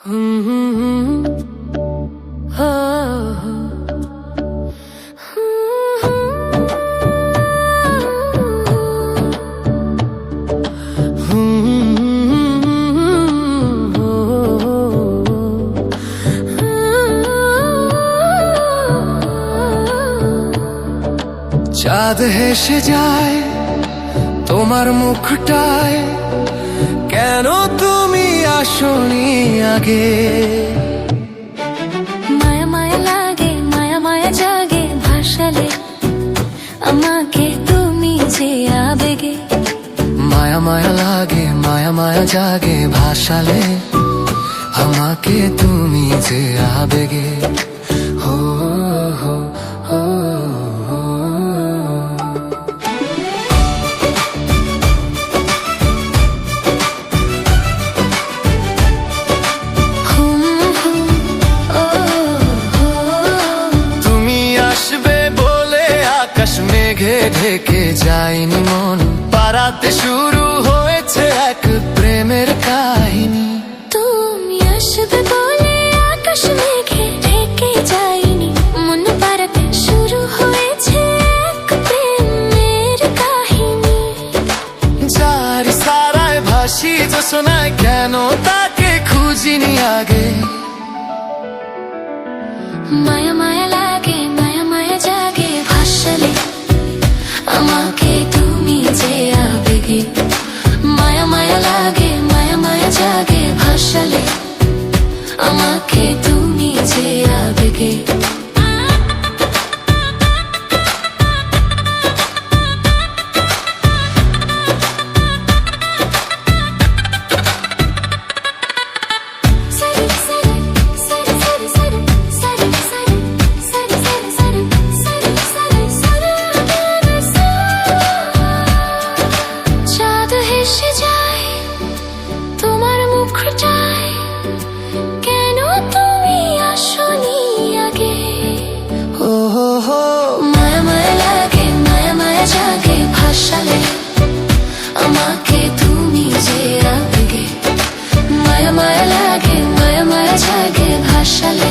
চাঁদ হেসে যায় তোমার মুখটায়, কেন তুমি আসনি আগে? মায়া মায়া লাগে, মায়া মায়া জাগে ভাসালে আমাকে তুমি যে আবেগে। মায়া মায়া লাগে, মায়া মায়া জাগে ভাসালে আমাকে তুমি যে আবেগে। হো হো হো হো। তুমি আসবে বলে আকাশ মেঘে ঢেকে যায়নি মন, পারাতে শুরু হয়েছে এক প্রেমের কাহিনী। তুমি আসবে বলে আকাশ মেঘে ঢেকে যায়নি মন, পারাতে শুরু হয়েছে এক প্রেমের কাহিনী। যার সারায় ভাসি জোছনায়, কেন তাকে খুঁজিনি আগে? মায়া মায়া লাগে, মায়া মায়া জাগে ভাসালে আমাকে তুমি যে আবেগে। মায়া মায়া লাগে, মায়া মায়া জাগে ভাসালে আমাকে তুমি যে আবেগে। চাঁদ হেসে যায় তোমার মুখটায়, কেন তুমি আসনি আগে? ও হো হো। মায়া মায়া লাগে, মায়া মায়া জাগে ভাসালে আমাকে তুমি যে আবেগে। মায়া মায়া লাগে, মায়া মায়া জাগে ভাসালে